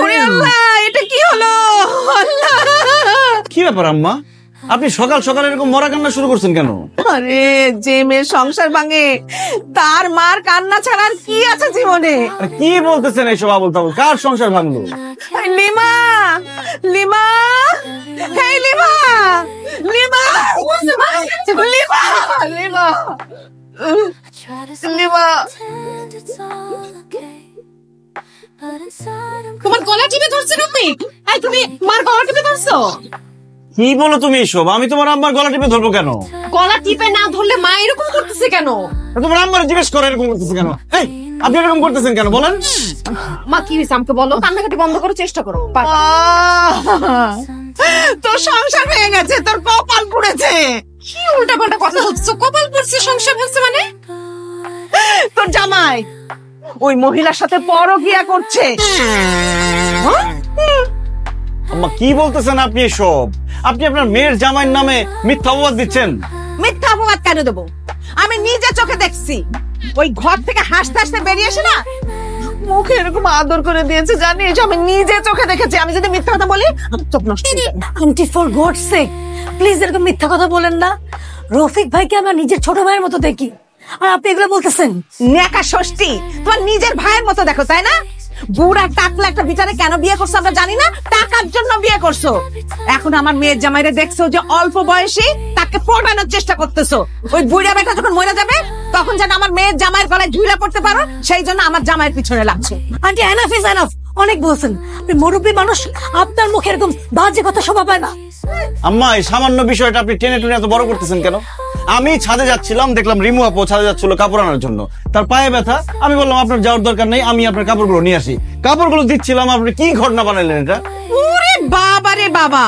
ওরে আল্লাহ, এটা কি হলো? আল্লাহ, কি ব্যাপার আম্মা, আপনি সকাল সকাল এরকম মরা কান্না শুরু করছেন কেন? আরে যে মেয়ের সংসার ভাঙে তার মার কান্না ছাড়া আর কি আছে জীবনে? আরে কি বলতেছেন এইসব আবল তাবল? কার সংসার ভাঙলো? লিমা, লিমা, এই lima, lima, lima, lima, lima. তোমার গলা টিপে ধরছে তুমি? এই তুমি মার গলা টিপে ধরছো? কি বলো তুমি এসব? আমি তোমার আম্মার গলা টিপে ধরবো কেন? গলা টিপে না ধরলে মা এরকম করতেছে কেন? তোমার আম্মার জিজ্ঞেস করে এরকম করতেছে কেন? এই আপনি এরকম করতেছেন কেন বলেন? মা কি হয়েছে আমাকে বলো, কান্নাকাটি বন্ধ করার চেষ্টা করো। তোর সংসার ভেঙে গেছে, তোর কপাল পুড়েছে। কি উল্টা পাল্টা কথা বলছো? কপাল পুড়ছে, সংসার ভাঙছে মানে? তোর জামাই ওই মহিলার সাথে পরকিয়া করছে। আম্মা কি বলতেছেন আপনি এসব? আপনি আপনার মেয়ের জামাইয়ের নামে মিথ্যা অপবাদ দিচ্ছেন। মিথ্যা অপবাদ কেন দেবো? আমি নিজে চোখে দেখছি। ওই ঘর থেকে হাসতে হাসতে বেরিয়ে এসে না মুখে এরকম আদর করে দিয়েছে, জানিস? আমি নিজে চোখে দেখেছি। আমি যদি মিথ্যা কথা বলি আমার চোখ নষ্ট হয়ে যাবে। Aunty for God sake please এরকম মিথ্যা কথা বলেন না। রফিক ভাইকে আমরা নিজের ছোট ভাইয়ের মতো দেখি, আর আপনি এগুলো বলতেছেন? নেকা ষষ্ঠী, তোমার নিজের ভাইয়ের মতো দেখো, তাই না? বুড়া টাকলা একটা বিচারে কেন বিয়ে করছো আমরা জানি না, টাকার জন্য বিয়ে করছো। এখন আমার মেয়ের জামাইরে দেখছো যে অল্প বয়সী, তাকে পড়ানোর চেষ্টা করতেছো। ওই বুড়া বেটা যখন মরে যাবে তখন যেন আমার মেয়ের জামাইয়ের গলায় ঝুলা পড়তে পারো, সেই জন্য আমার জামাইয়ের পিছনে লাগছে। আন্টি এনাফ ইজ এনাফ, অনেক বলছেন। আপনি মুরব্বী মানুষ, আপনার মুখে এরকম বাজে কথা শোভা পায় না। আম্মা এই সামান্য বিষয়টা আপনি টেনে টেনে এত বড় করতেছেন কেন? আমি ছাদে যাচ্ছিলাম, দেখলাম রিমু আপু ছাদে যাচ্ছিল কাপড় আনার জন্য। তার পায়ে ব্যথা, আমি বললাম আপনার যাওয়ার দরকার নেই, আমি আপনার কাপড়গুলো নিয়ে আসি। কাপড়গুলো দিচ্ছিলাম, আপনি কি ঘটনা বানাইলেন এটা? ওরে বাবা রে বাবা,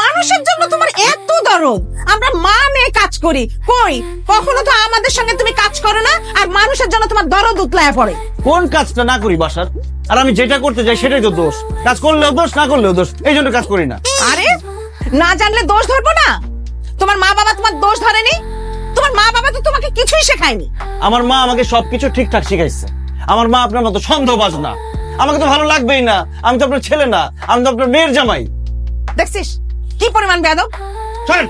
মানুষের জন্য তোমার এত দরদ। আমরা মা মেয়ে কাজ করি, কই কখনো তো আমাদের সঙ্গে তুমি কাজ করো না, আর মানুষের জন্য তোমার দরদ উতলায় পড়ে। কোন কাজটা না করি বাসার? আর আমি যেটা করতে যাই সেটাই তো দোষ। কাজ করলেও দোষ, না করলেও দোষ, এই জন্য কাজ করি না। আরে না জানলে দোষ ধরবো না? তোমার মা বাবা তোমার দোষ ধরেনি? তোমার মা বাবা তো তোমাকে কিছুই শেখায়নি। আমার মা আমাকে সবকিছু ঠিকঠাক শিখাইছে। আমার মা আপনার মতো সন্দেহবাজ না। আমাকে তো ভালো লাগবেই না, আমি তো আপনার ছেলে না, আমি তো আপনার মেয়ের জামাই। দেখছিস কি পরিমাণ বেয়াদব? চলেন।